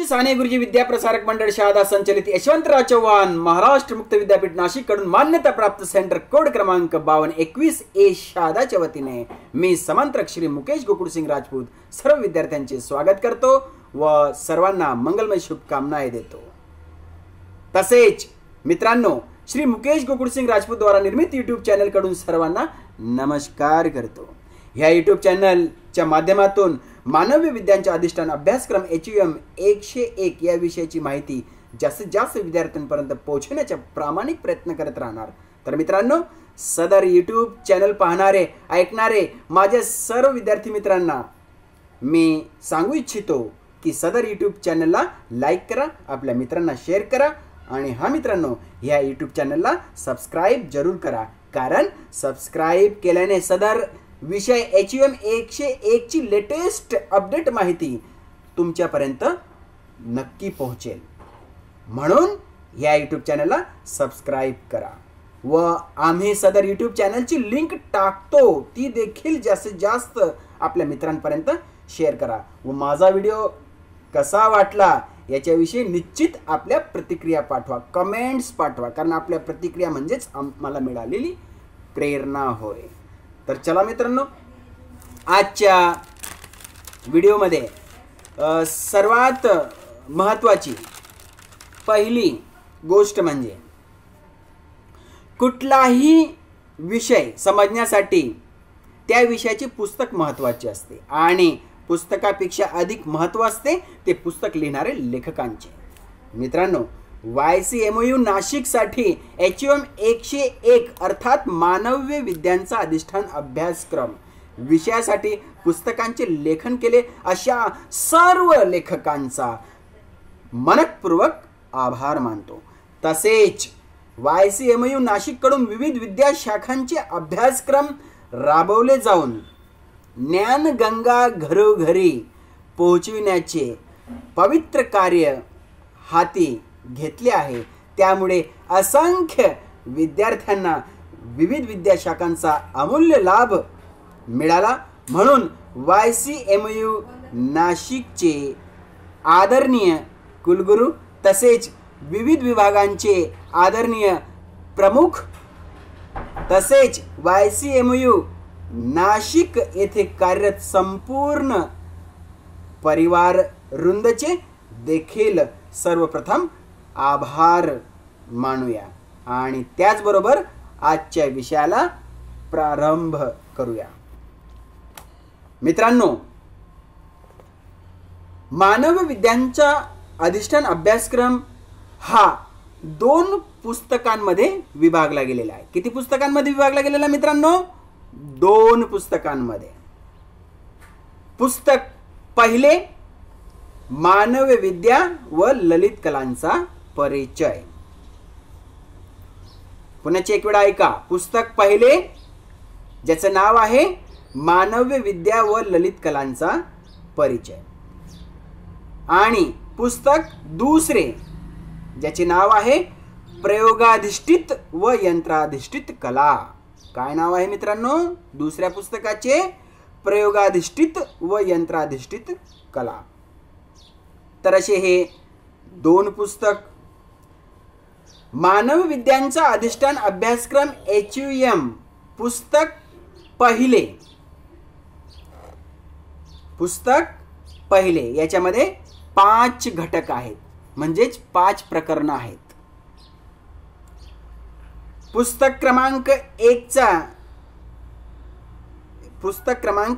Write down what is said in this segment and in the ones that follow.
श्री साने गुरुजी विद्या प्रसारक मंडळ शहादा संचलित यशवंतराव चव्हाण महाराष्ट्र मुक्त विद्यापीठ नाशिक कडून मान्यता प्राप्त सेंटर कोड क्रमांक 5221A शहादाच्या वतीने मी समंत्रक श्री मुकेश गोकुळसिंग राजपूत सर्व विद्यार्थ्यांचे स्वागत करतो व सर्वांना मंगलमय शुभकामनाएं देतो। तसेच मित्रांनो, श्री मुकेश गोकुळसिंग राजपूत द्वारा निर्मित यूट्यूब चॅनल कडून सर्वांना नमस्कार करतो। ह्या यूट्यूब चॅनलच्या माध्यमातून मानवी विद्यांच्या अधिष्ठान अभ्यासक्रम HUM 101 या विषयाची माहिती जास्तीत जास्त विद्यार्थ्यांपर्यंत पोहोचवण्याचा प्रामाणिक प्रयत्न करत राहणार। तर मित्रांनो, सदर यूट्यूब चॅनल पाहणारे ऐकणारे माझ्या सर्व विद्यार्थी मित्रांना मी सांगू इच्छितो की सदर यूट्यूब चॅनलला लाईक करा, आपल्या मित्रांना शेअर करा आणि हा मित्रांनो, ह्या यूट्यूब चॅनलला सबस्क्राईब जरूर करा, कारण सबस्क्राईब केल्याने सदर विषय HUM 101 ची लेटेस्ट अपडेट माहिती तुमच्यापर्यंत नक्की पोहोचेल। म्हणून या यूट्यूब चॅनलला सबस्क्राईब करा व आम्ही सदर यूट्यूब चॅनलची लिंक टाकतो, ती देखील जास्तीत जास्त आपल्या मित्रांपर्यंत शेअर करा व माझा व्हिडिओ कसा वाटला याच्याविषयी निश्चित आपल्या प्रतिक्रिया पाठवा, कमेंट्स पाठवा, कारण आपल्या प्रतिक्रिया म्हणजेच आम्हाला मिळालेली प्रेरणा होय। तर चला मित्रांनो, आजच्या व्हिडिओमध्ये सर्वात महत्त्वाची पहिली गोष्ट म्हणजे कुठलाही विषय समजण्यासाठी त्या विषयाचे पुस्तक महत्त्वाचे असते आणि पुस्तकापेक्षा अधिक महत्त्व असते ते पुस्तक लिहिणारे लेखकांचे। मित्रांनो, YCMOU नाशिकसाठी HUM 101 अर्थात मानवी विद्यांचा अधिष्ठान अभ्यासक्रम विषयासाठी पुस्तकांचे लेखन केले अशा सर्व लेखकांचा मनपूर्वक आभार मानतो। तसेच YCMOU नाशिक कडून विविध विद्याशाखांचे अभ्यासक्रम राबवले जाऊन ज्ञानगंगा घरोघरी पोहोचविण्याचे पवित्र कार्य हाती घेतले आहे। त्यामुळे असंख्य विद्यार्थ्यांना विविध विद्याशाखांचा अमूल्य लाभ मिळाला। म्हणून YCMOU नाशिकचे आदरणीय कुलगुरू तसेच विविध विभागांचे आदरणीय प्रमुख तसेच YCMOU नाशिक येथे कार्यरत संपूर्ण परिवार वृंदचे देखील सर्वप्रथम आभार मानूया आणि त्याचबरोबर आजच्या विषयाला प्रारंभ करूया। मित्रांनो, मानव विद्यांचा अधिष्ठान अभ्यासक्रम हा 2 पुस्तकांमध्ये विभागला गेलेला आहे। किती पुस्तकांमध्ये विभागला गेलेला मित्रांनो? 2 पुस्तकांमध्ये। पुस्तक पहिले मानव विद्या व ललित कलांचा परिचय। पुन्हा एक वेळा ऐका, पुस्तक पहिले ज्याचे नाव आहे मानव विद्या व ललित कलांचा परिचय आणि पुस्तक दुसरे ज्याचे नाव आहे प्रयोगाधिष्ठित व यंत्राधिष्ठित कला। काय नाव आहे मित्रांनो दुसऱ्या पुस्तकाचे? प्रयोगाधिष्ठित व यंत्राधिष्ठित कला। तर असे हे 2 पुस्तक मानव विद्यांचा अधिष्ठान अभ्यासक्रम HUM पुस्तक पहिले याच्यामध्ये 5 घटक आहेत, म्हणजेच 5 प्रकरण आहेत। पुस्तक क्रमांक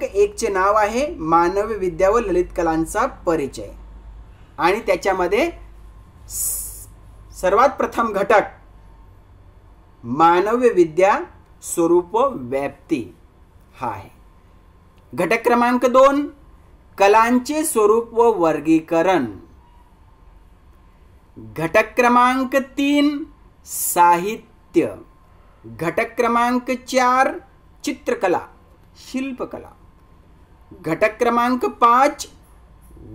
1 चे नाव आहे मानव विद्या व ललित कलांचा परिचय आणि त्याच्यामध्ये सर्वात प्रथम घटक मानव विद्या स्वरूप व्याप्ती हा आहे। घटक क्रमांक 2 कलांचे स्वरूप व वर्गीकरण। घटक क्रमांक 3 साहित्य। घटक क्रमांक 4 चित्रकला शिल्पकला। घटक क्रमांक 5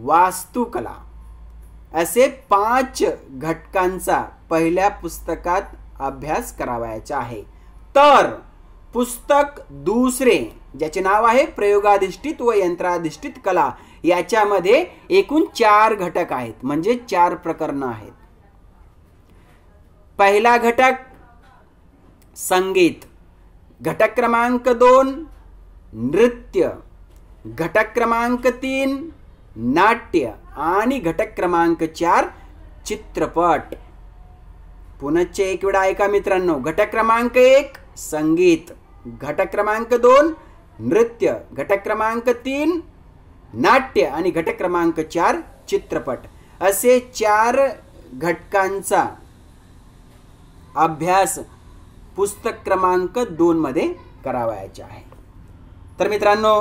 वास्तुकला। असे 5 घटकांचा पहिल्या पुस्तकात अभ्यास करावायचा आहे। तर पुस्तक दुसरे ज्याचे नाव आहे प्रयोगाधिष्ठित व यंत्राधिष्ठित कला याच्यामध्ये एकूण 4 घटक आहेत, म्हणजे 4 प्रकरणं आहेत. पहिला घटक संगीत, घटक क्रमांक 2 नृत्य, घटक क्रमांक 3 नाट्य आणि घटक क्रमांक 4 चित्रपट. पुनश्च एक वेळा ऐका मित्रांनो. घटक क्रमांक 1 संगीत, घटक क्रमांक 2 नृत्य, घटक क्रमांक 3 नाट्य आणि घटक क्रमांक 4 चित्रपट. असे 4 घटकांचा अभ्यास पुस्तक क्रमांक 2 मध्ये करावायचा आहे. तर मित्रांनो,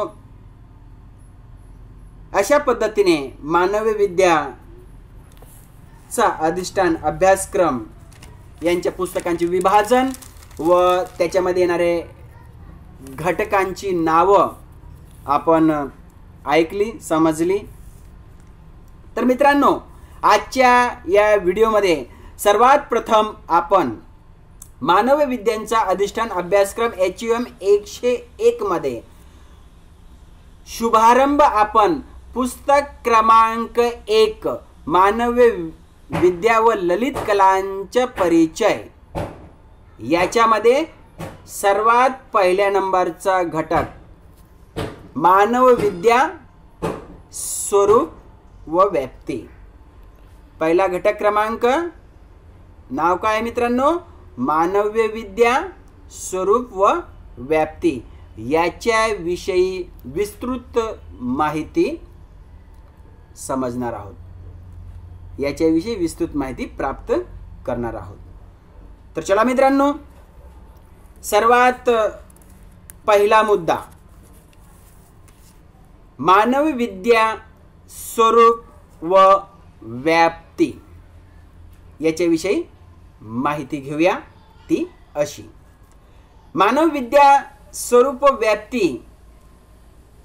अशा पद्धतीने मानवी विद्याचा अधिष्ठान अभ्यासक्रम यांच्या पुस्तकांचे विभाजन व त्याच्यामध्ये येणारे घटकांची नावं आपण ऐकली, समजली. तर मित्रांनो, आजच्या या व्हिडिओमध्ये सर्वात प्रथम आपण मानव विद्यांचा अधिष्ठान अभ्यासक्रम HUM 101 मध्ये शुभारंभ आपण पुस्तक क्रमांक 1 मानव विद्या व ललित कलांचा परिचय याच्यामध्ये सर्वात पहिल्या नंबरचा घटक मानव विद्या स्वरूप व व्याप्ती. पहिला घटक क्रमांक नाव काय मित्रांनो? मानव्य विद्या स्वरूप व व्याप्ती. याच्या विषयी विस्तृत माहिती समजणार आहोत, याच्याविषयी विस्तृत माहिती प्राप्त करणार आहोत. तर चला मित्रांनो, सर्वात पहिला मुद्दा मानव विद्या स्वरूप व व्याप्ती याच्याविषयी माहिती घेऊया. ती अशी: मानव विद्या स्वरूप व व्याप्ती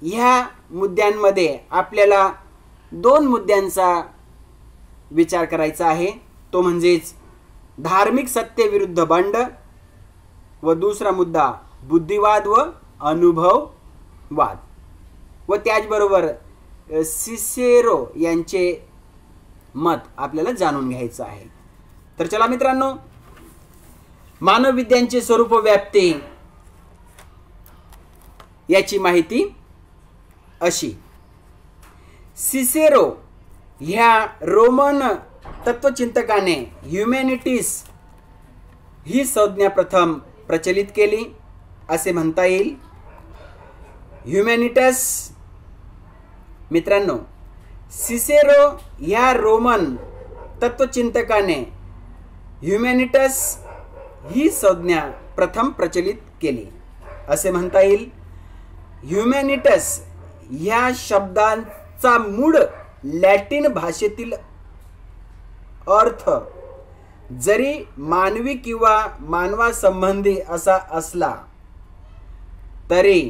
ह्या मुद्द्यांमध्ये आपल्याला 2 मुद्द्यांचा विचार करायचा आहे. तो म्हणजेच धार्मिक सत्य विरुद्ध बंड व दुसरा मुद्दा बुद्धिवाद व अनुभववाद व त्याचबरोबर सिसेरो यांचे मत आपल्याला जाणून घ्यायचं आहे. तर चला मित्रांनो, मानव विद्यांचे स्वरूप व व्याप्ती याची माहिती अशी: सिसेरो ह्या रोमन तत्वचिंतकाने ह्युमॅनिटीज ही संज्ञा प्रथम प्रचलित केली असे म्हणता येईल. ह्युमॅनिटस मित्रांनो, सिसेरो ह्या रोमन तत्वचिंतकाने ह्युमॅनिटस ही संज्ञा प्रथम प्रचलित केली असे म्हणता येईल. ह्युमॅनिटस ह्या शब्दांचा मूळ लॅटिन भाषेतील अर्थ जरी मानवी किंवा मानवासंबंधी असा असला तरी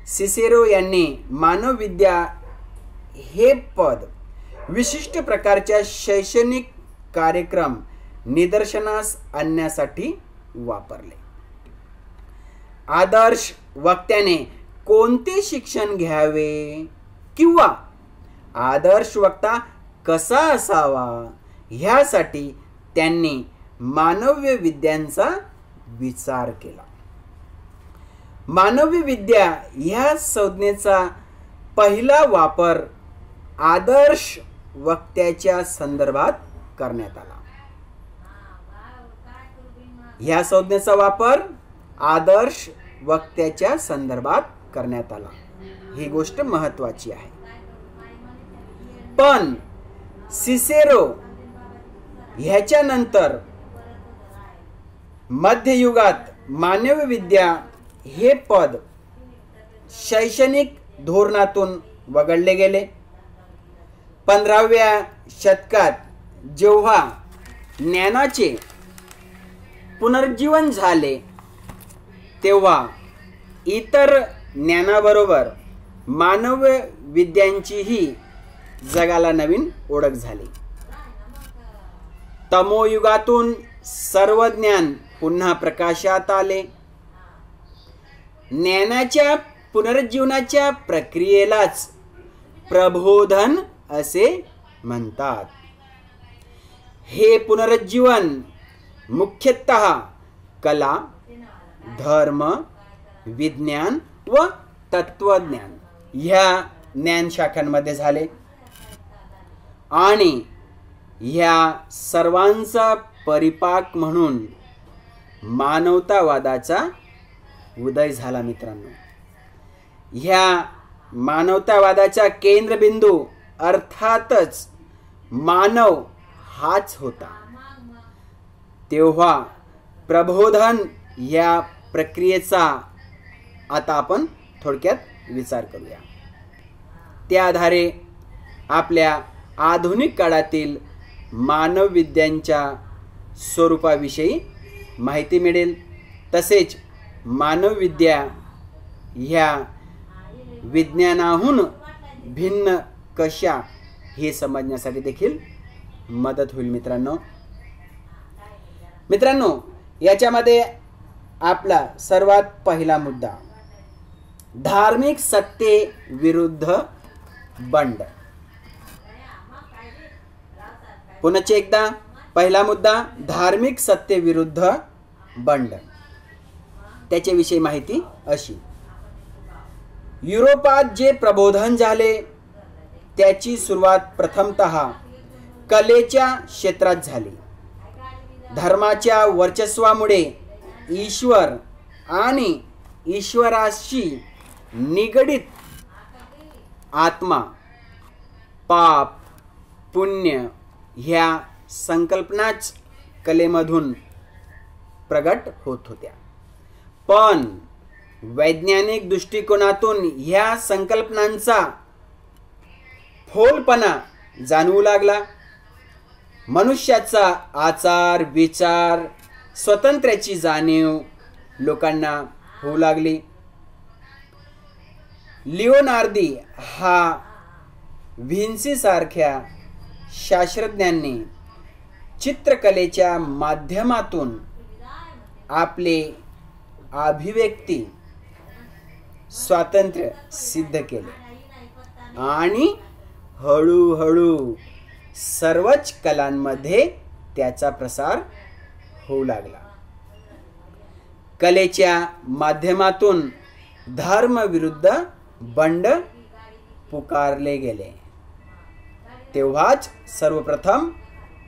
सिसेरो यांनी मानवविद्या हे पद विशिष्ट प्रकारच्या शैक्षणिक कार्यक्रम निदर्शनास आणण्यासाठी वापरले. आदर्श वक्त्याने कोणते शिक्षण घ्यावे किंवा आदर्श वक्ता कसा असावा ह्यासाठी त्यांनी मानव्य विद्यांचा विचार केला. मानवी विद्या ह्या संज्ञेचा पहिला वापर आदर्श वक्त्याच्या संदर्भात करण्यात आला. ह्या संज्ञेचा वापर आदर्श वक्त्याच्या संदर्भात करण्यात आला. ही गोष्ट महत्त्वाची आहे. पण सिसेरो ह्याच्यानंतर मध्ययुगात मानव विद्या हे पद शैक्षणिक धोरणातून वगळले गेले. 15व्या शतकात जेव्हा ज्ञानाचे पुनर्जीवन झाले तेव्हा इतर ज्ञानाबरोबर मानव विद्यांचीही जगाला नवीन ओळख झाली. तमोयुगातून सर्व ज्ञान पुन्हा प्रकाशात आले. ज्ञानाच्या पुनर्जीवनाच्या प्रक्रियेलाच प्रबोधन असे म्हणतात. हे पुनरुज्जीवन मुख्यतः कला, धर्म, विज्ञान व तत्वज्ञान ह्या ज्ञान शाखांमध्ये झाले आणि ह्या सर्वांचा परिपाक म्हणून मानवतावादाचा उदय झाला. मित्रांनो, ह्या मानवतावादाचा केंद्रबिंदू अर्थातच मानव हाच होता. तेव्हा प्रबोधन या प्रक्रियेचा आता आपण थोडक्यात विचार करूया. त्या आधारे आपल्या आधुनिक काळातील मानवविद्यांच्या स्वरूपाविषयी माहिती मिळेल. तसेच मानवविद्या ह्या विज्ञानाहून भिन्न कशा हे समजण्यासाठी देखील मदत होईल. मित्रांनो, याच्यामध्ये आपला सर्वात पहिला मुद्दा धार्मिक सत्ते विरुद्ध बंड. पुनश्च एकदा पहिला मुद्दा धार्मिक सत्ते विरुद्ध बंड. त्याच्याविषयी माहिती अशी: युरोपात जे प्रबोधन झाले त्याची सुरुवात प्रथमतः कलेच्या क्षेत्रात झाली. धर्माच्या वर्चस्वामुळे ईश्वर आणि ईश्वराशी निगडित आत्मा, पाप, पुण्य ह्या संकल्पनाच कलेमधून प्रगट होत होत्या. पण वैज्ञानिक दृष्टिकोनातून ह्या संकल्पनांचा फोलपणा जाणवू लागला. मनुष्याचा आचार विचार स्वातंत्र्याची जाणीव लोकांना होऊ लागली. लिओनार्दी हा व्हिन्सी सारख्या शास्त्रज्ञांनी चित्रकलेच्या माध्यमातून आपले अभिव्यक्ती स्वातंत्र्य सिद्ध केले आणि हळूहळू सर्वच कलांमध्ये त्याचा प्रसार होऊ लागला. कलेच्या माध्यमातून धर्म विरुद्ध बंड पुकारले गेले. तेव्हाच सर्वप्रथम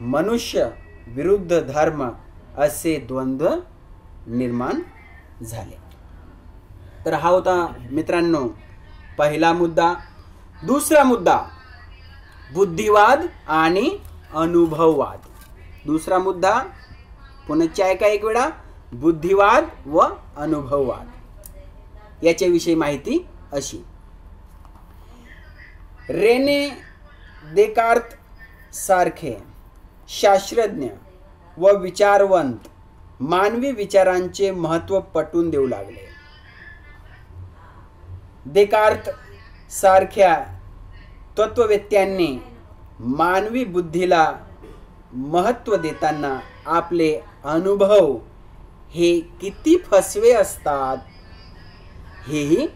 मनुष्य विरुद्ध धर्म असे द्वंद्व निर्माण झाले. तर हा होता मित्रांनो पहिला मुद्दा. दुसरा मुद्दा बुद्धिवाद आणि अनुभववाद. दुसरा मुद्दा पुनश्च ऐका एक वेळा, बुद्धिवाद व अनुभववाद. याच्याविषयी माहिती अशी: रेने देकार्त सारखे शास्त्रज्ञ व विचारवंत मानवी विचारांचे महत्त्व पटवून देऊ लागले. देकार्त सारख्या तत्ववेत्यांनी मानवी बुद्धीला महत्त्व देताना आपले अनुभव हे किती फसवे असतात हेही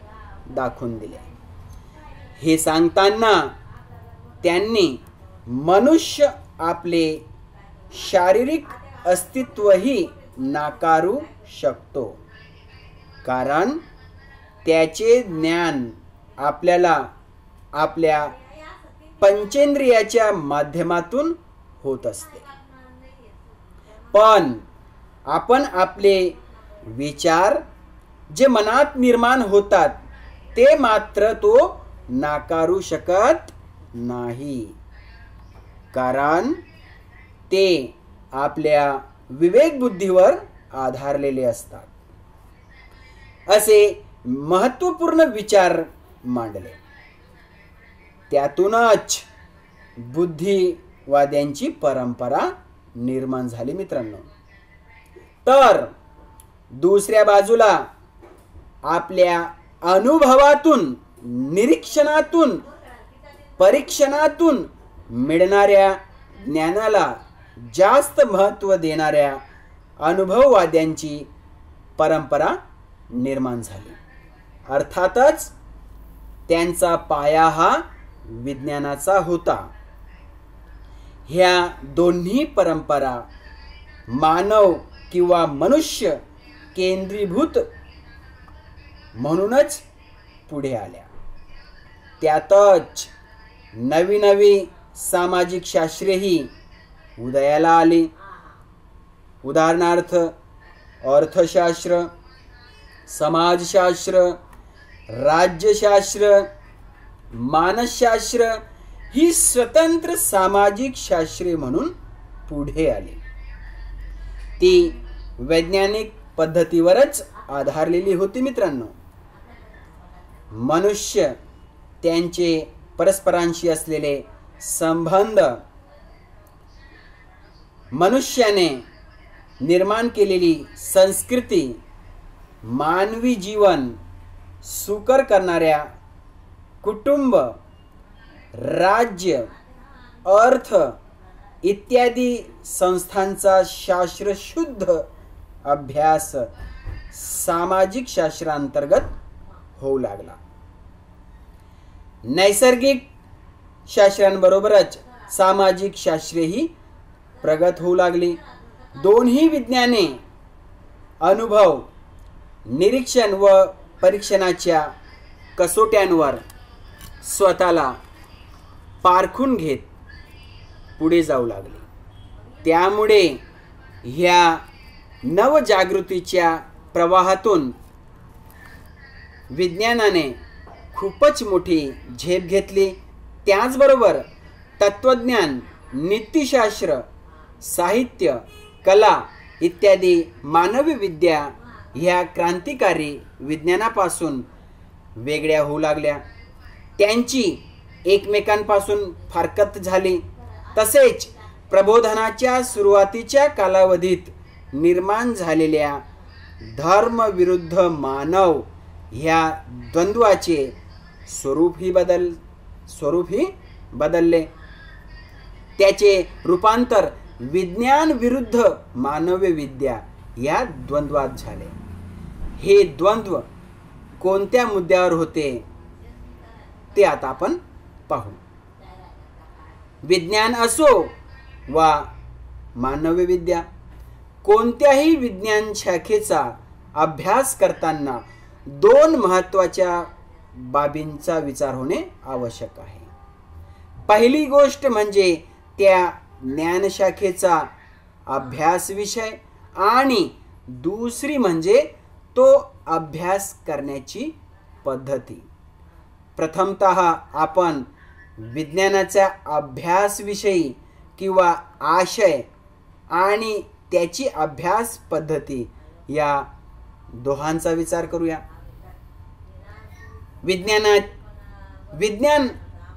दाखवून दिले. हे सांगताना त्यांनी मनुष्य आपले शारीरिक अस्तित्वही नाकारू शकतो, कारण त्याचे ज्ञान आपल्याला आपल्या पंचेंद्रियाच्या माध्यमातून होत असते. पण आपण आपले विचार जे मनात निर्माण होतात ते मात्र तो नाकारू शकत नाही, कारण ते आपल्या विवेक बुद्धीवर आधारलेले असतात. असे महत्त्वपूर्ण विचार मांडले. त्यातूनच बुद्धिवाद्यांची परंपरा निर्माण झाली. मित्रांनो, तर दुसऱ्या बाजूला आपल्या अनुभवातून, निरीक्षणातून, परीक्षणातून मिळणाऱ्या ज्ञानाला जास्त महत्त्व देणाऱ्या अनुभववाद्यांची परंपरा निर्माण झाली. अर्थातच त्यांचा पाया हा विज्ञानाचा होता. ह्या दोन्ही परंपरा मानव किंवा मनुष्य केंद्रीभूत म्हणूनच पुढे आल्या. त्यातच नवी नवी सामाजिक शास्त्रेही उदयाला आली. उदाहरणार्थ अर्थशास्त्र, समाजशास्त्र, राज्यशास्त्र, मानसशास्त्र ही स्वतंत्र सामाजिक शास्त्रे म्हणून पुढे आली. ती वैज्ञानिक पद्धतीवरच आधारलेली होती. मित्रांनो, मनुष्य, त्यांचे परस्परांशी असलेले संबंध, मनुष्याने निर्माण केलेली संस्कृती, मानवी जीवन सुकर करणाऱ्या कुटुंब, राज्य, अर्थ इत्यादी संस्थांचा शास्त्रशुद्ध अभ्यास सामाजिक शास्त्रांतर्गत होऊ लागला. नैसर्गिक शास्त्रांबरोबरच सामाजिक शास्त्रेही प्रगत होऊ लागली. दोन्ही विज्ञाने अनुभव, निरीक्षण व परीक्षणाच्या कसोट्यांवर स्वतःला पारखून घेत पुढे जाऊ लागले. त्यामुळे ह्या नवजागृतीच्या प्रवाहातून विज्ञानाने खूपच मोठी झेप घेतली. त्याचबरोबर तत्त्वज्ञान, नीतिशास्त्र, साहित्य, कला इत्यादी मानवी विद्या ह्या क्रांतिकारी विज्ञानापासून वेगळ्या होऊ लागल्या. त्यांची एकमेकांपासून फारकत झाली. तसेच प्रबोधनाच्या सुरुवातीच्या कालावधीत निर्माण झालेल्या धर्म विरुद्ध मानव ह्या द्वंद्वाचे स्वरूपही बदलले. त्याचे रूपांतर विज्ञान विरुद्ध मानवी विद्या या द्वंद्वात झाले. हे द्वंद्व कोणत्या मुद्द्यावर होते ते आता आपण पाहू. विज्ञान असो वा मानवी विद्या, कोणत्याही विज्ञान शाखेचा अभ्यास करताना दोन महत्त्वाच्या बाबींचा विचार होणे आवश्यक आहे. पहिली गोष्ट म्हणजे त्या ज्ञानशाखेचा अभ्यास विषय आणि दुसरी म्हणजे तो अभ्यास करण्याची पद्धती. प्रथमतः आपण विज्ञानाच्या अभ्यासविषयी किंवा आशय आणि त्याची अभ्यास पद्धती या दोहांचा विचार करूया. विज्ञान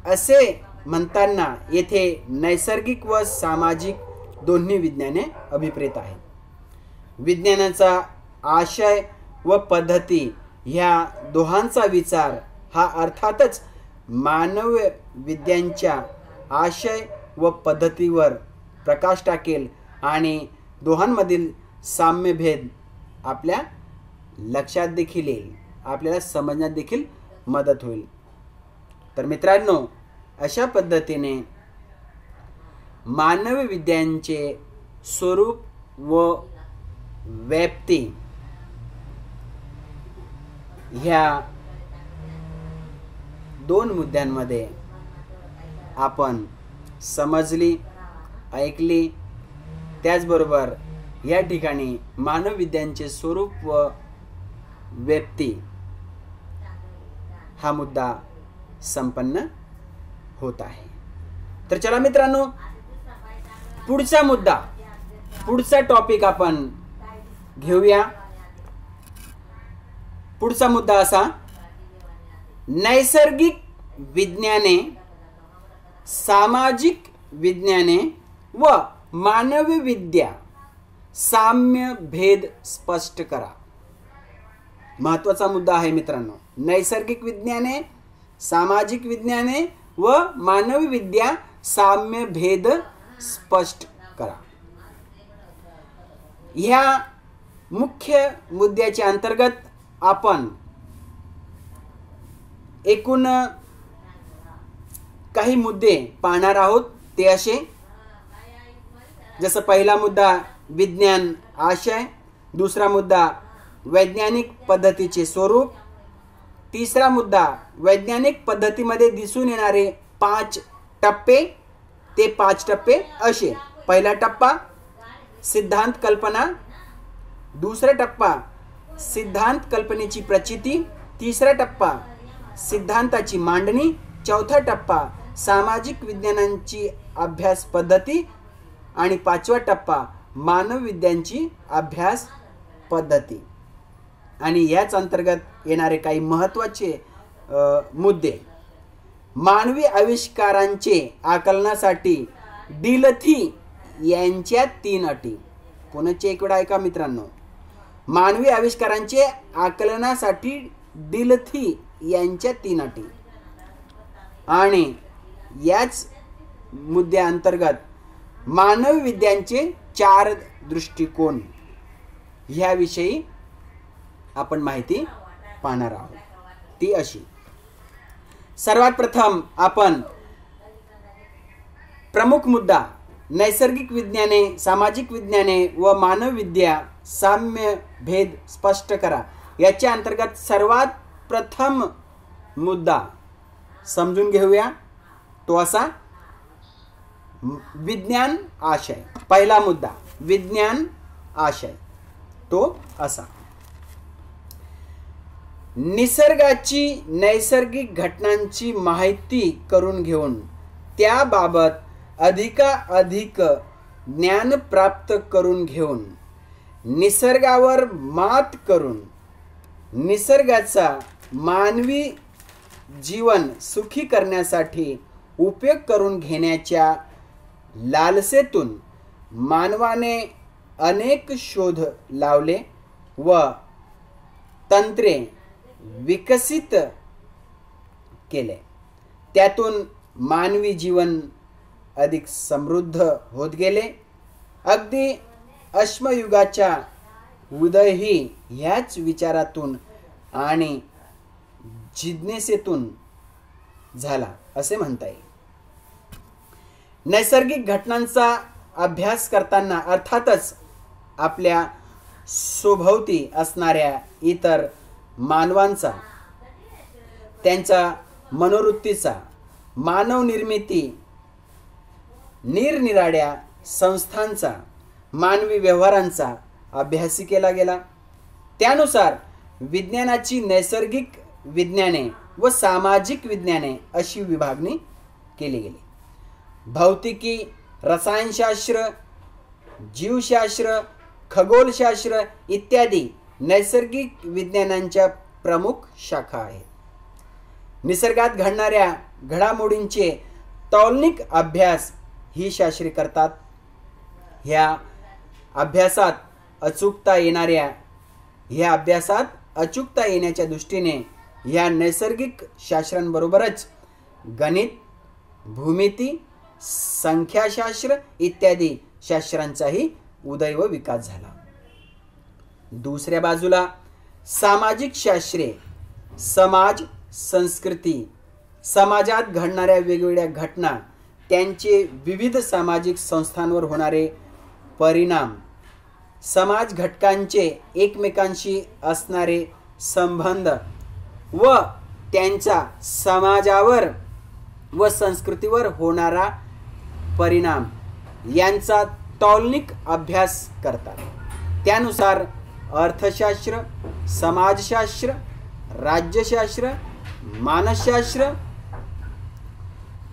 असे म्हणताना येथे नैसर्गिक व सामाजिक दोन्ही विज्ञाने अभिप्रेत आहेत. विज्ञानाचा आशय व पद्धती ह्या दोहांचा विचार हा अर्थातच मानव विद्यांच्या आशय व पद्धतीवर प्रकाश टाकेल आणि दोहांमधील साम्यभेद आपल्या लक्षात देखील येईल, आपल्याला समजण्यात देखील मदत होईल. तर मित्रांनो, अशा पद्धतीने मानवी विद्यांचे स्वरूप व व्याप्ती ह्या दोन मुद्द्यांमध्ये आपण समजली, ऐकली. त्याचबरोबर या ठिकाणी मानव विद्यांचे स्वरूप व व्याप्ती हा मुद्दा संपन्न होत आहे. तर चला मित्रांनो, पुढचा टॉपिक आपण घेऊया. पुढचा मुद्दा असा: नैसर्गिक विज्ञाने, सामाजिक विज्ञाने व मानवी विद्या साम्य भेद स्पष्ट करा. महत्त्वाचा मुद्दा आहे मित्रांनो. नैसर्गिक विज्ञाने, सामाजिक विज्ञाने व मानवी विद्या साम्य भेद स्पष्ट करा. ह्या मुख्य मुद्द्याच्या अंतर्गत आपण एकूण काही मुद्दे पाहणार आहोत ते असे, जसं पहिला मुद्दा विज्ञान आशय, दुसरा मुद्दा वैज्ञानिक पद्धतीचे स्वरूप, तिसरा मुद्दा वैज्ञानिक पद्धतीमध्ये दिसून येणारे 5 टप्पे, ते 5 टप्पे असे. पहिला टप्पा सिद्धांत कल्पना, दुसरा टप्पा सिद्धांत कल्पनेची प्रचिती, तिसरा टप्पा सिद्धांताची मांडणी, चौथा टप्पा सामाजिक विज्ञानांची अभ्यास पद्धती आणि 5वा टप्पा मानवविज्ञानांची अभ्यास पद्धती. आणि याच अंतर्गत येणारे काही महत्त्वाचे मुद्दे. मानवी आविष्कारांचे आकलनासाठी डिलथी यांच्या 3 अटी. पुन्हा एक वेळा ऐका मित्रांनो, मानवी आविष्कारांचे आकलनासाठी डिलथी यांच्या 3 अटी. आणि याच मुद्द्याअंतर्गत मानवविज्ञानाचे 4 दृष्टिकोन ह्याविषयी आपण माहिती पाहणार आहोत. ती अशी, सर्वात प्रथम आपण प्रमुख मुद्दा नैसर्गिक विज्ञाने, सामाजिक विज्ञाने व मानवविद्या साम्य भेद स्पष्ट करा. याच्या अंतर्गत सर्वात प्रथम मुद्दा समजून घेऊया. तो असा, विज्ञान आशय. पहिला मुद्दा विज्ञान आशय, तो असा, निसर्गाची नैसर्गिक घटनांची माहिती करून घेऊन त्याबाबत अधिकाधिक ज्ञान प्राप्त करून घेऊन निसर्गावर मात करून निसर्गाचा मानवी जीवन सुखी करण्यासाठी उपयोग करून घेण्याच्या लालसेतून मानवाने अनेक शोध लावले व तंत्रे विकसित केले. त्यातून मानवी जीवन अधिक समृद्ध होत गेले. अगदी अश्मयुगाचा उदयही ह्याच विचारातून आणि जिज्ञासेतून झाला असे म्हणता येईल. नैसर्गिक घटनांचा अभ्यास करताना अर्थातच आपल्या सभोवती असणाऱ्या इतर मानवांचा, त्यांचा मनोवृत्तीचा, मानव निर्मिती निरनिराळ्या संस्थांचा, मानवी व्यवहारांचा अभ्यास केला गेला. त्यानुसार विज्ञानाची नैसर्गिक विज्ञाने व सामाजिक विज्ञाने अशी विभागणी केली गेली. भौतिकी, रसायनशास्त्र, जीवशास्त्र, खगोलशास्त्र इत्यादी नैसर्गिक विज्ञानांच्या प्रमुख शाखा आहेत. निसर्गात घडणाऱ्या घडामोडींचे तौलनिक अभ्यास ही शास्त्रे करतात. ह्या अभ्यासात अचूकता येण्याच्या दृष्टीने ह्या नैसर्गिक शास्त्रांबरोबरच गणित, भूमिती, संख्याशास्त्र इत्यादी शास्त्रांचाही उदय व विकास झाला. दुसऱ्या बाजूला सामाजिक शास्त्रे समाज, संस्कृती, समाजात घडणाऱ्या वेगवेगळ्या घटना, त्यांचे विविध सामाजिक संस्थांवर होणारे परिणाम, समाज घटकांचे एकमेकांशी असणारे संबंध व त्यांचा समाजावर व संस्कृतीवर होणारा परिणाम यांचा तौलनिक अभ्यास करतात. त्यानुसार अर्थशास्त्र, समाजशास्त्र, राज्यशास्त्र, मानसशास्त्र,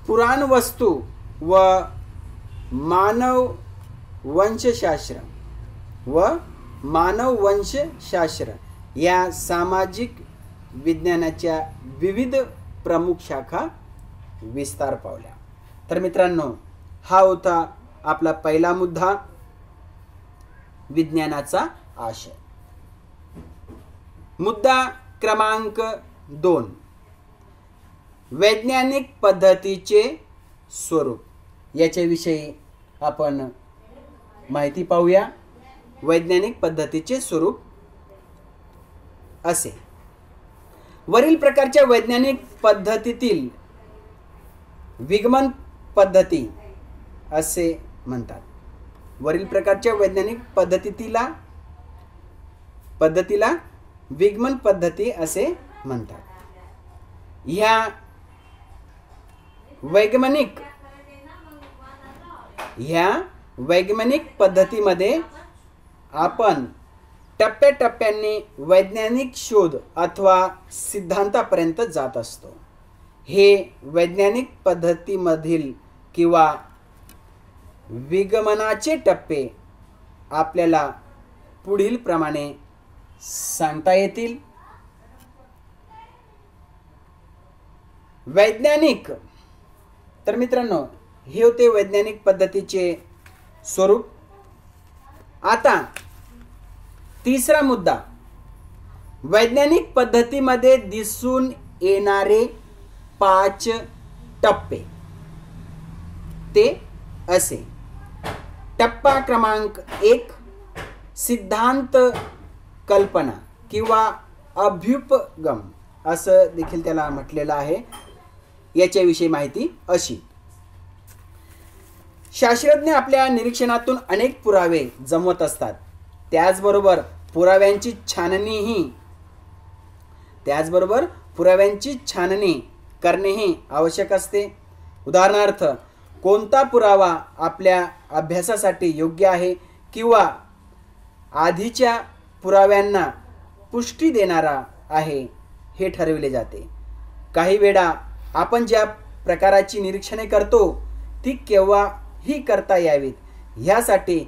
पुराणवस्तू व मानववंशशास्त्र या सामाजिक विज्ञानाच्या विविध प्रमुख शाखा विस्तार पावल्या. तर मित्रांनो, हा होता आपला पहिला मुद्दा, विज्ञानाचा आशय. मुद्दा क्रमांक 2, वैज्ञानिक पद्धतीचे स्वरूप. याच्याविषयी आपण माहिती पाहूया. वैज्ञानिक पद्धतीचे स्वरूप असे, वरील प्रकारच्या वैज्ञानिक पद्धतीतील विगमन पद्धती असे म्हणतात. वरील प्रकारच्या वैज्ञानिक पद्धतीला विगमन पद्धती असे म्हणतात. ह्या वैज्ञानिक पद्धतीमध्ये आपण टप्प्याटप्प्याने वैज्ञानिक शोध अथवा सिद्धांतापर्यंत जात असतो. हे वैज्ञानिक पद्धतीमधील किंवा विगमनाचे टप्पे आपल्याला पुढील प्रमाणे सांगता येतील. वैज्ञानिक, तर मित्रांनो हे होते वैज्ञानिक पद्धतीचे स्वरूप. आता तिसरा मुद्दा, वैज्ञानिक पद्धतीमध्ये दिसून येणारे 5 टप्पे. ते असे: टप्पा क्रमांक 1 सिद्धांत कल्पना किंवा अभ्युपगम असं देखील त्याला म्हटलेलं आहे. याच्याविषयी माहिती अशी: शास्त्रज्ञ आपल्या निरीक्षणातून अनेक पुरावे जमवत असतात. त्याचबरोबर पुराव्यांची छाननी करणेही आवश्यक असते. उदाहरणार्थ, कोणता पुरावा आपल्या अभ्यासासाठी योग्य आहे किंवा आधीच्या पुराव्यांना पुष्टी देणारा आहे हे ठरविले जाते. काही वेळा आपण ज्या प्रकाराची निरीक्षणे करतो ती केव्हाही करता यावीत ह्यासाठी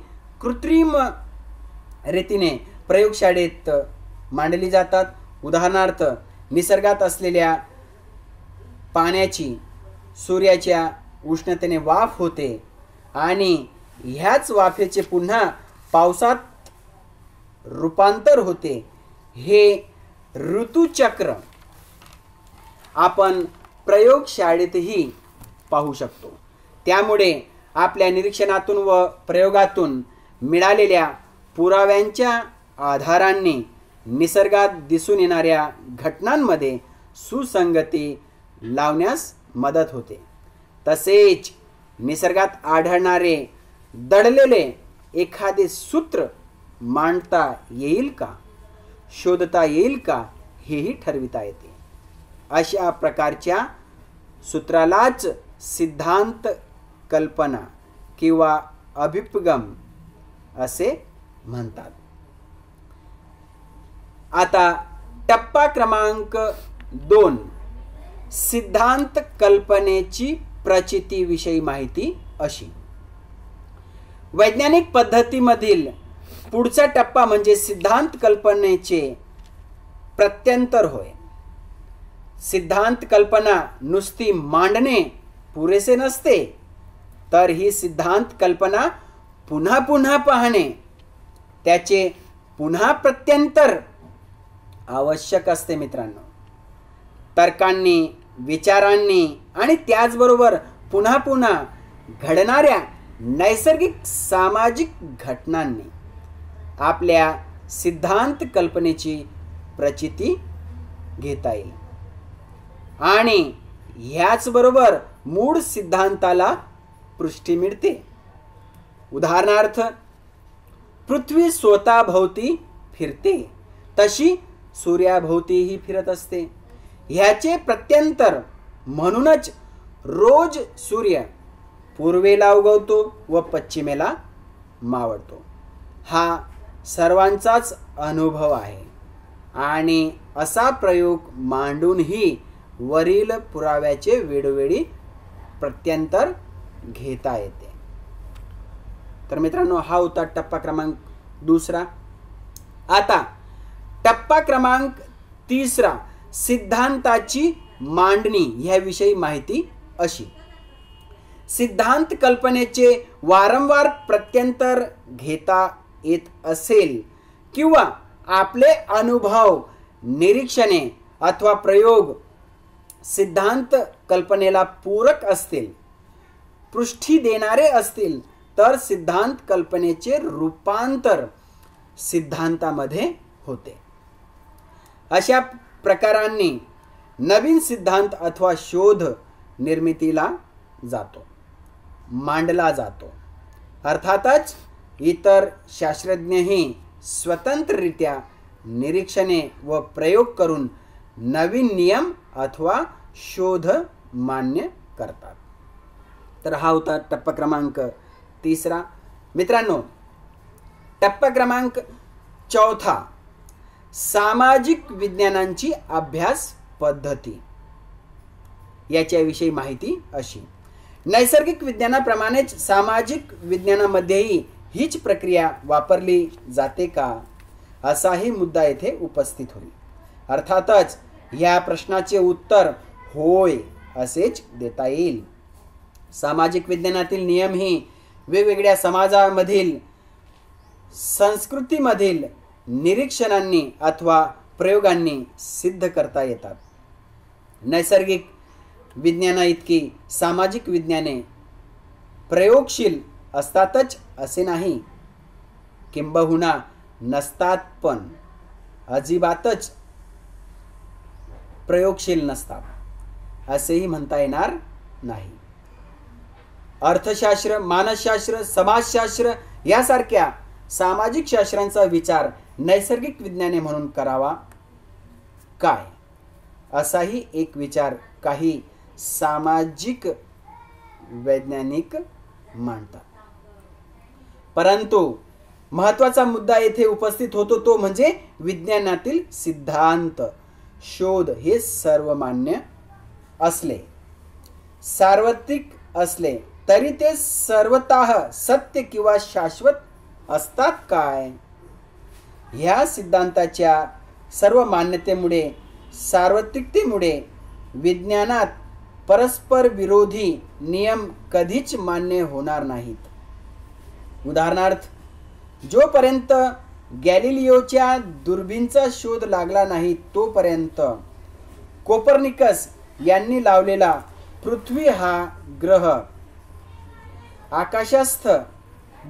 कृत्रिम रीतीने प्रयोगशाळेत मांडली जातात. उदाहरणार्थ, निसर्गात असलेल्या पाण्याची सूर्याच्या उष्णतेने वाफ होते आणि ह्याच वाफेचे पुन्हा पावसात रूपांतर होते. हे ऋतुचक्र आपण प्रयोगशाळेतही पाहू शकतो. त्यामुळे आपल्या निरीक्षणातून व प्रयोगातून मिळालेल्या पुराव्यांच्या आधाराने निसर्गात दिसून येणाऱ्या घटनांमध्ये सुसंगती लावण्यास मदत होते. तसेच निसर्गात आढळणारे दडलेले एखादे सूत्र मांडता येईल का, शोधता येईल का हेही ठरविता येते. अशा प्रकारच्या सूत्रालाच सिद्धांत कल्पना किंवा अभ्युपगम असे म्हणतात. आता टप्पा क्रमांक 2 सिद्धांत कल्पनेची प्रचितीविषयी माहिती अशी: वैज्ञानिक पद्धतीमधील पुढचा टप्पा म्हणजे सिद्धांत कल्पनेचे प्रत्यंतर होय. सिद्धांत कल्पना नुसती मांडणे पुरेसे नसते, तर ही सिद्धांत कल्पना पुन्हा पुन्हा पाहणे, त्याचे पुन्हा प्रत्यंतर आवश्यक असते. मित्रांनो, तर्कांनी, विचारांनी आणि त्याचबरोबर पुन्हा पुन्हा घडणाऱ्या नैसर्गिक सामाजिक घटनांनी आपल्या सिद्धांत कल्पनेची प्रचिती घेता येईल आणि ह्याचबरोबर मूळ सिद्धांताला पुष्टी मिळते. उदाहरणार्थ, पृथ्वी स्वतःभोवती फिरते तशी सूर्याभोवतीही फिरत असते. ह्याचे प्रत्यंतर म्हणूनच रोज सूर्य पूर्वेला उगवतो व पश्चिमेला मावळतो. हा सर्वांचाच अनुभव आहे आणि असा प्रयोग मांडूनही वरील पुराव्याचे वेळोवेळी प्रत्यंतर घेता येते. तर मित्रांनो, हा होता टप्पा क्रमांक 2. आता टप्पा क्रमांक 3 सिद्धांताची मांडणी ह्याविषयी माहिती अशी: सिद्धांत कल्पनेचे वारंवार प्रत्यंतर घेता येत असेल किंवा आपले अनुभव, निरीक्षणे अथवा प्रयोग सिद्धांत कल्पनेला पूरक असतील, पुष्टी देणारे असतील, तर सिद्धांत कल्पनेचे रूपांतर सिद्धांतामध्ये होते. अशा प्रकारांनी नवीन सिद्धांत अथवा शोध निर्मितीला जातो, मांडला जातो. अर्थातच इतर शास्त्रज्ञही स्वतंत्ररित्या निरीक्षणे व प्रयोग करून नवीन नियम अथवा शोध मान्य करतात. तर हा होता टप्पा क्रमांक 3. मित्रांनो, टप्पा क्रमांक 4, सामाजिक विज्ञानांची अभ्यास पद्धती. याच्याविषयी माहिती अशी: नैसर्गिक विज्ञानाप्रमाणेच सामाजिक विज्ञानामध्येही हीच प्रक्रिया वापरली जाते का, असाही मुद्दा येथे उपस्थित होईल. अर्थातच या प्रश्नाचे उत्तर होय असेच देता येईल. सामाजिक विज्ञानातील नियम ही वेगवेगळ्या समाजामधील, संस्कृतीमधील निरीक्षणांनी अथवा प्रयोगांनी सिद्ध करता येतात. नैसर्गिक विज्ञानाइतकी सामाजिक विज्ञाने प्रयोगशील असतातच असे नाही, किंबहुना नसतात, पण अजिबातच प्रयोगशील नसतात असेही म्हणता येणार नाही. अर्थशास्त्र, मानसशास्त्र, समाजशास्त्र यासारख्या सामाजिक शास्त्रांचा विचार नैसर्गिक विज्ञाने म्हणून करावा काय, असाही एक विचार काही सामाजिक वैज्ञानिक मांडतात. परंतु महत्त्वाचा मुद्दा येथे उपस्थित होतो तो म्हणजे विज्ञानातील सिद्धांत, शोध हे सर्वमान्य असले, सार्वत्रिक असले तरी ते सर्वतः सत्य किंवा शाश्वत असतात काय? ह्या सिद्धांताच्या सर्व मान्यतेमुळे, सार्वत्रिकतेमुळे विज्ञानात परस्पर विरोधी नियम कधीच मान्य होणार नाहीत. उदाहरणार्थ, जोपर्यंत गॅलिलिओच्या दुर्बिणीचा शोध लागला नाही तोपर्यंत कोपर्निकस यांनी लावलेला पृथ्वी हा ग्रह आकाशस्थ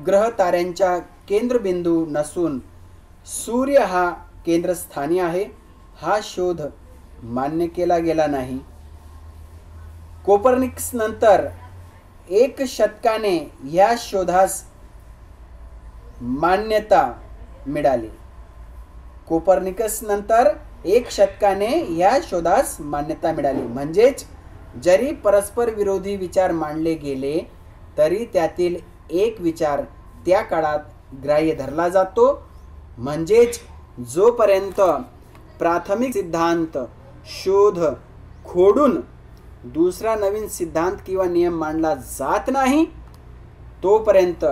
ग्रह ताऱ्यांच्या केंद्रबिंदू नसून सूर्य हा केंद्रस्थानी आहे हा शोध मान्य केला गेला नाही. कोपर्निकस नंतर 1 शतकाने या शोधास मान्यता मिळाली. कोपर्निकस नंतर 1 शतकाने या शोधास मान्यता मिळाली. म्हणजेच जरी परस्पर विरोधी विचार मांडले गेले तरी त्यातील एक विचार त्या काळात ग्राह्य धरला जातो. म्हणजेच जोपर्यंत प्राथमिक सिद्धांत शोध खोडून दुसरा नवीन सिद्धांत किंवा नियम मांडला जात नाही तोपर्यंत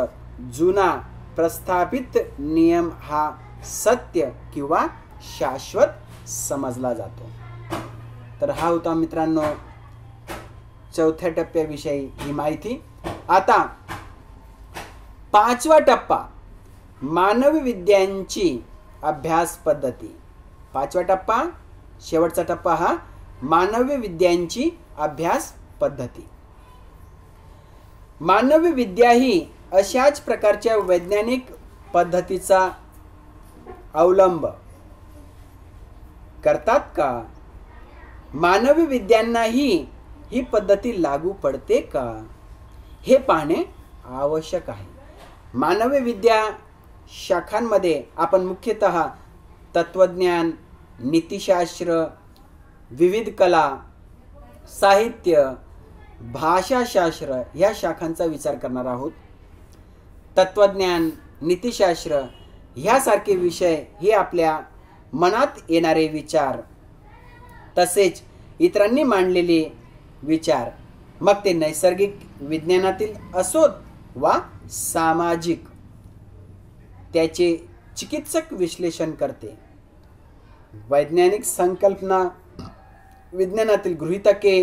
जुना प्रस्थापित नियम हा सत्य किंवा शाश्वत समजला जातो. तर हा होता मित्रांनो 4थ्या टप्प्याविषयी ही माहिती. आता 5वा टप्पा, मानवी विज्ञानांची अभ्यास पद्धती. 5वा टप्पा, शेवटचा टप्पा हा मानवी विज्ञानांची अभ्यास पद्धती. मानवी विद्या ही अशाच प्रकारच्या वैज्ञानिक पद्धतीचा अवलंब करतात का? मानवी विज्ञानांनाही ही पद्धती लागू पडते का, हे पाहणे आवश्यक आहे. मानवी विद्या शाखांमध्ये आपण मुख्यतः तत्वज्ञान, नीतिशास्त्र, विविध कला, साहित्य, भाषाशास्त्र या शाखांचा विचार करणार आहोत. तत्वज्ञान, नीतिशास्त्र ह्यासारखे विषय हे आपल्या मनात येणारे विचार तसेच इतरांनी मांडलेले विचार, मग ते नैसर्गिक विज्ञानातील असोत वा सामाजिक, त्याचे चिकित्सक विश्लेषण करते. वैज्ञानिक संकल्पना, विज्ञानातील गृहीतके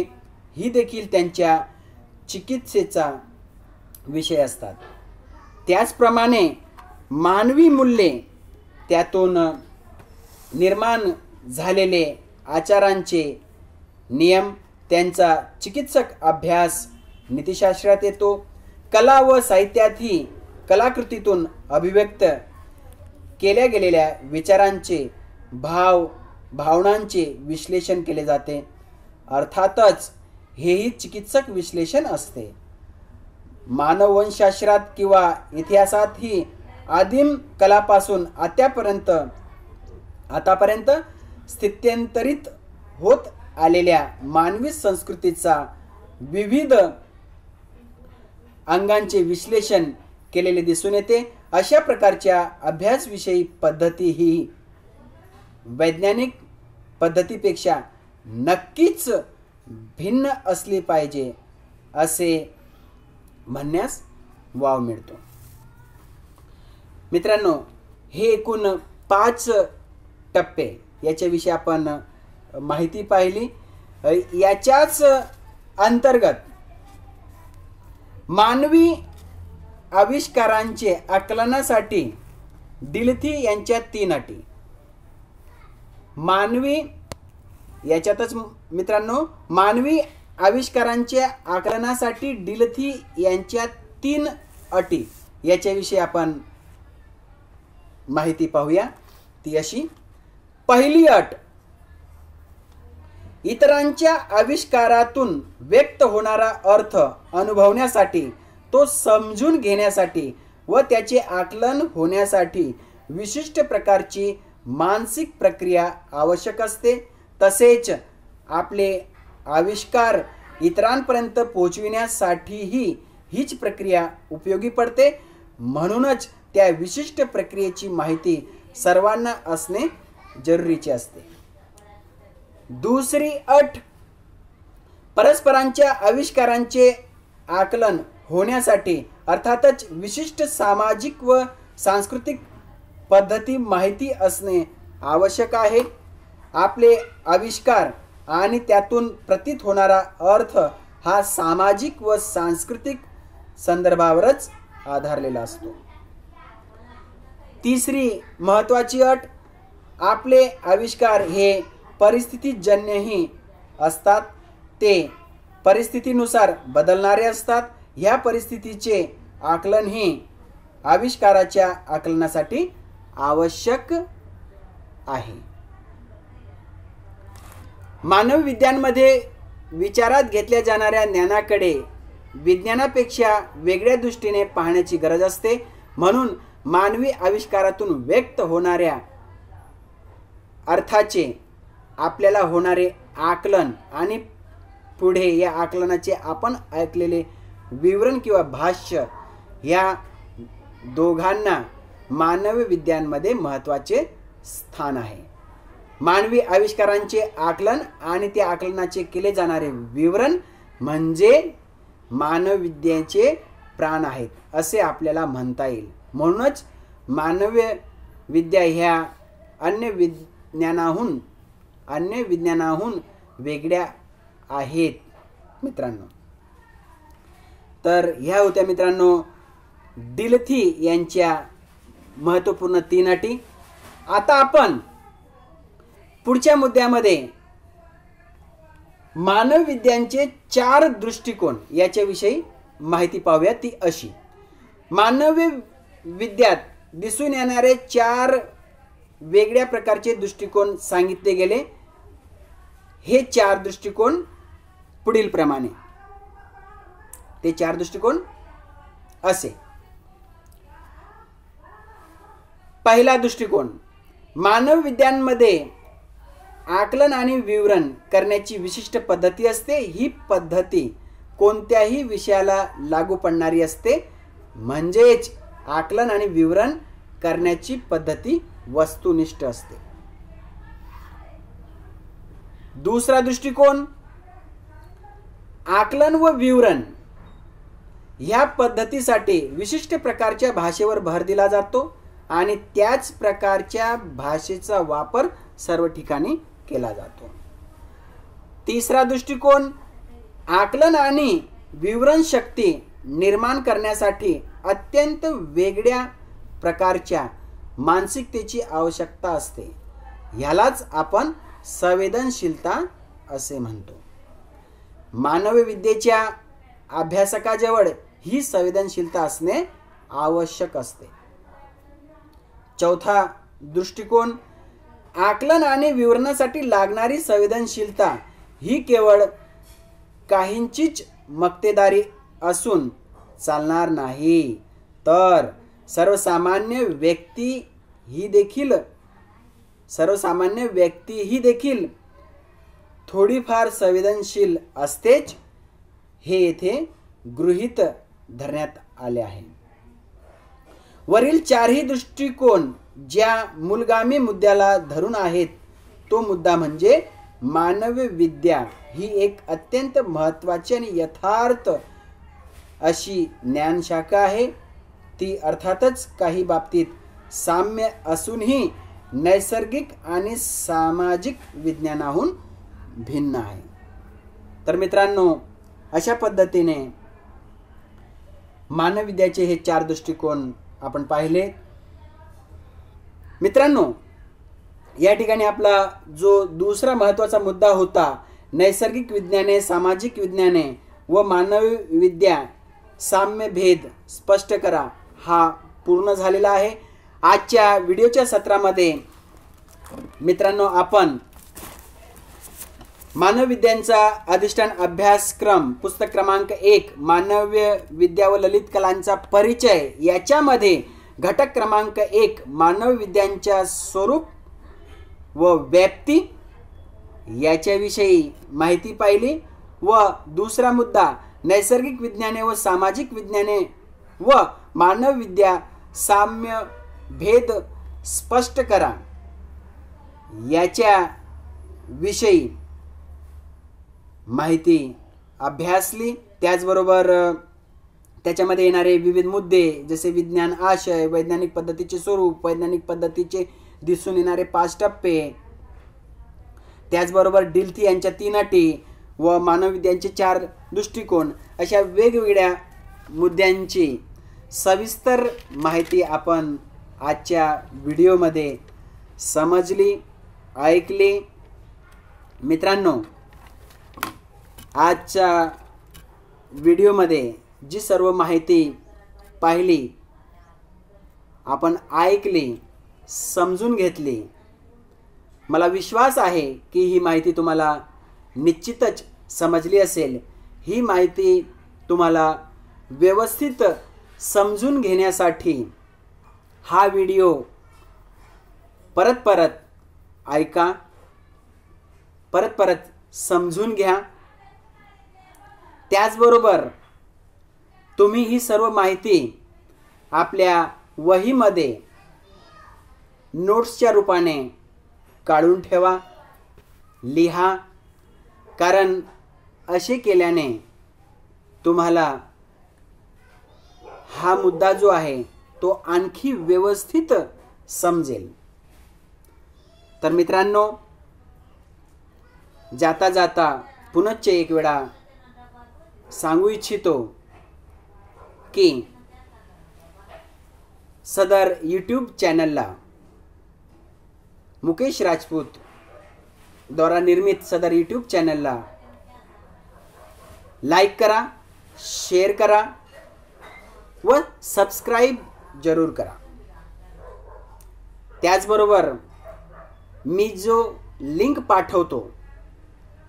ही देखील त्यांच्या चिकित्सेचा विषय असतात. त्याचप्रमाणे मानवी मूल्ये, त्यातून निर्माण झालेले आचारांचे नियम, त्यांचा चिकित्सक अभ्यास नीतिशास्त्रात येतो. कला व साहित्यातही कलाकृतीतून अभिव्यक्त केल्या गेलेल्या विचारांचे, भावनांचे विश्लेषण केले जाते. अर्थातच हेही चिकित्सक विश्लेषण असते. मानववंशशास्त्रात किंवा इतिहासातही आदिम कालापासून आतापर्यंत स्थित्यंतरित होत आलेल्या मानवी संस्कृतीचा विविध अंगांचे विश्लेषण केलेले दिसून येते. अशा प्रकारच्या अभ्यासविषयी पद्धती ही वैज्ञानिक पद्धतीपेक्षा नक्कीच भिन्न असली पाहिजे असे म्हणण्यास वाव मिळतो. मित्रांनो, हे एकूण 5 टप्पे याच्याविषयी आपण माहिती पाहिली. याच्याच अंतर्गत मानवी आविष्कारांचे आकलनासाठी डिलथी यांच्या 3 अटी. मानवी आविष्कारांच्या आकलनासाठी डिलथी यांच्या 3 अटी याच्याविषयी आपण माहिती पाहूया. ती अशी: पहिली अट, इतरांच्या आविष्कारातून व्यक्त होणारा अर्थ अनुभवण्यासाठी, तो समजून घेण्यासाठी व त्याचे आकलन होण्यासाठी विशिष्ट प्रकारची मानसिक प्रक्रिया आवश्यक असते. तसेच आपले आविष्कार इतरांपर्यंत पोहोचविण्यासाठीही हीच प्रक्रिया उपयोगी पडते. म्हणूनच त्या विशिष्ट प्रक्रियेची माहिती सर्वांना असणे जरुरीचे असते. दुसरी अट, परस्परांच्या आविष्कारांचे आकलन होण्यासाठी अर्थातच विशिष्ट सामाजिक व सांस्कृतिक पद्धती माहिती असणे आवश्यक आहे. आपले आविष्कार आणि त्यातून प्रतीत होणारा अर्थ हा सामाजिक व सांस्कृतिक संदर्भावरच आधारलेला असतो. तिसरी महत्त्वाची अट, आपले आविष्कार हे परिस्थितीजन्यही असतात. ते परिस्थितीनुसार बदलणारे असतात. ह्या परिस्थितीचे आकलन ही आविष्काराच्या आकलनासाठी आवश्यक आहे. मानव विज्ञानमध्ये विचारात घेतल्या जाणाऱ्या ज्ञानाकडे विज्ञानापेक्षा वेगळ्या दृष्टीने पाहण्याची गरज असते. म्हणून मानवी आविष्कारातून व्यक्त होणाऱ्या अर्थाचे आपल्याला होणारे आकलन आणि पुढे या आकलनाचे आपण ऐकलेले विवरण किंवा भाष्य, या दोघांना मानवी विज्ञानमध्ये महत्त्वाचे स्थान आहे. मानवी आविष्कारांचे आकलन आणि त्या आकलनाचे केले जाणारे विवरण म्हणजे मानवविद्येचे प्राण आहेत असे आपल्याला म्हणता येईल. म्हणूनच मानवीय विद्या ह्या अन्य विज्ञानाहून वेगळ्या आहेत मित्रांनो. तर ह्या होत्या मित्रांनो डिलथी यांच्या महत्त्वपूर्ण 3 अटी. आता आपण पुढच्या मुद्द्यामध्ये मानव विज्ञानचे 4 दृष्टिकोन याच्याविषयी माहिती पाहूया. ती अशी: मानवी विद्यात दिसून येणारे 4 वेगळ्या प्रकारचे दृष्टिकोन सांगितले गेले. हे 4 दृष्टिकोन पुढील प्रमाणे. ते 4 दृष्टिकोन असे: पहिला दृष्टिकोन, मानव विज्ञानमध्ये आकलन आणि विवरण करण्याची विशिष्ट पद्धती असते. ही पद्धती कोणत्याही विषयाला लागू पडणारी असते. म्हणजेच आकलन आणि विवरण करण्याची पद्धती वस्तुनिष्ठ असते. दुसरा दृष्टिकोन, आकलन व विवरण ह्या पद्धतीसाठी विशिष्ट प्रकारच्या भाषेवर भर दिला जातो आणि त्याच प्रकारच्या भाषेचा वापर सर्व ठिकाणी केला जातो. तिसरा दृष्टिकोन, आकलन आणि विवरण शक्ती निर्माण करण्यासाठी अत्यंत वेगळ्या प्रकारच्या मानसिकतेची आवश्यकता असते. ह्यालाच आपण संवेदनशीलता असे म्हणतो. मानवी विद्येच्या अभ्यासकाजवळ ही संवेदनशीलता असणे आवश्यक असते. चौथा दृष्टिकोन, आकलन आणि विवरणासाठी लागणारी संवेदनशीलता ही केवळ काहींचीच मक्तेदारी असून चालणार नाही, तर सर्वसामान्य व्यक्ती ही देखील थोडीफार संवेदनशील असतेच, हे येथे गृहीत धरण्यात आले आहे. वरील चारही दृष्टिकोन ज्या मूलगामी मुद्द्याला धरून आहेत, तो मुद्दा म्हणजे मानवी विद्या ही एक अत्यंत महत्त्वाची आणि यथार्थ अशी ज्ञानशाखा आहे. ती अर्थातच काही बाबतीत साम्य असूनही नैसर्गिक आणि सामाजिक विज्ञानाहून भिन्न आहे. तर मित्रांनो, अशा पद्धतीने मानवविद्याचे हे 4 दृष्टिकोन आपण पाहिले. मित्रांनो, या ठिकाणी आपला जो दुसरा महत्त्वाचा मुद्दा होता, नैसर्गिक विज्ञाने, सामाजिक विज्ञाने व मानवी विद्या साम्य भेद स्पष्ट करा, हा पूर्ण झालेला आहे. आजच्या व्हिडिओच्या सत्रामध्ये मित्रांनो, आपण मानवविद्यांचा अधिष्ठान अभ्यासक्रम पुस्तक क्रमांक 1 मानव्य विद्या व ललित कलांचा परिचय याच्यामध्ये घटक क्रमांक 1 मानव विद्यांच्या स्वरूप व व्याप्ती याच्याविषयी माहिती पाहिली व दुसरा मुद्दा नैसर्गिक विज्ञाने व सामाजिक विज्ञाने व मानव विद्या साम्य भेद स्पष्ट करा याच्या विषयी माहिती अभ्यासली. त्याचबरोबर त्याच्यामध्ये येणारे विविध मुद्दे जसे विज्ञान आशय, वैज्ञानिक पद्धतीचे स्वरूप, वैज्ञानिक पद्धतीचे दिसून येणारे 5 टप्पे, त्याचबरोबर डिल्थी यांच्या 3 अटी व मानवविद्यांचे 4 दृष्टिकोन, अशा वेगवेगळ्या मुद्द्यांची सविस्तर माहिती आपण आजच्या व्हिडिओमध्ये समजली, ऐकली. मित्रांनो, आजच्या व्हिडिओमध्ये जी सर्व माहिती पाहिली, आपण ऐकली, समजून घेतली, मला विश्वास आहे की ही माहिती तुम्हाला निश्चितच समजली असेल. ही माहिती तुम्हाला व्यवस्थित समजून घेण्यासाठी हा व्हिडिओ परत ऐका, परत समजून घ्या. त्याचबरोबर तुम्ही ही सर्व माहिती आपल्या वहीमध्ये नोट्सच्या रूपाने काढून ठेवा, लिहा, कारण असे केल्याने तुम्हाला हा मुद्दा जो आहे तो आणखी व्यवस्थित समजेल. तर मित्रांनो, जाता जाता पुनश्च एक वेळा सांगू इच्छितो की सदर यूट्यूब चॅनलला, मुकेश राजपूत द्वारा निर्मित सदर यूट्यूब चॅनलला लाईक करा, शेअर करा व सबस्क्राईब जरूर करा. त्याचबरोबर मी जो लिंक पाठवतो,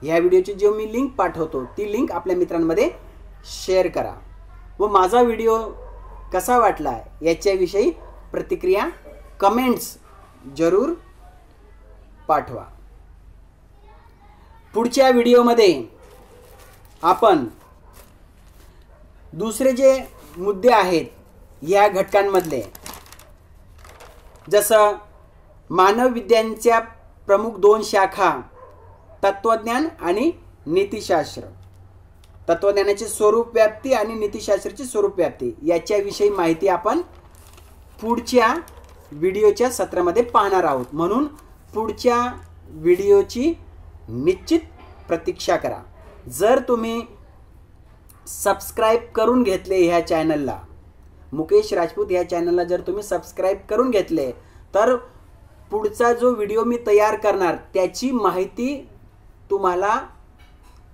ह्या व्हिडिओची जो मी लिंक पाठवतो, ती लिंक आपल्या मित्रांमध्ये शेअर करा व माझा व्हिडिओ कसा वाटला याच्याविषयी प्रतिक्रिया, कमेंट्स जरूर पाठवा. पुढच्या व्हिडिओमध्ये आपण दुसरे जे मुद्दे आहेत या घटकांमधले, जसं मानव विज्ञानाच्या प्रमुख 2 शाखा तत्वज्ञान आणि नीतिशास्त्र, तत्वज्ञानाचे स्वरूप व्याप्ती आणि नीतिशास्त्राची स्वरूप व्याप्ती याच्याविषयी माहिती आपण पुढच्या व्हिडिओच्या सत्रामध्ये पाहणार आहोत. म्हणून पुढच्या व्हिडिओची निश्चित प्रतीक्षा करा. जर तुम्ही सबस्क्राईब करून घेतले ह्या चॅनलला, मुकेश राजपूत ह्या चॅनलला जर तुम्ही सबस्क्राईब करून घेतले, तर पुढचा जो व्हिडिओ मी तयार करणार त्याची माहिती तुम्हाला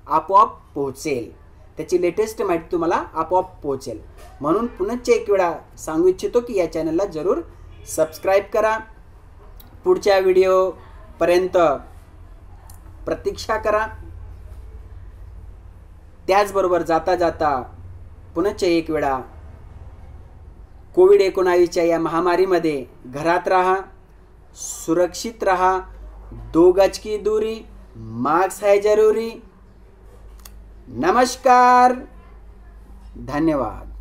आपोआप पोहोचेल, त्याची लेटेस्ट माहिती तुम्हाला आपोआप पोहोचेल. म्हणून पुनश्च एक वेळा सांगू इच्छितो की या चॅनलला जरूर सबस्क्राईब करा. पुढच्या व्हिडिओपर्यंत प्रतीक्षा करा. त्याचबरोबर जाता जाता पुनश्च एक वेळा कोविड-19च्या या महामारीमध्ये घरात रहा, सुरक्षित रहा, 2 गज की दूरी, मास्क है जरूरी। नमस्कार, धन्यवाद।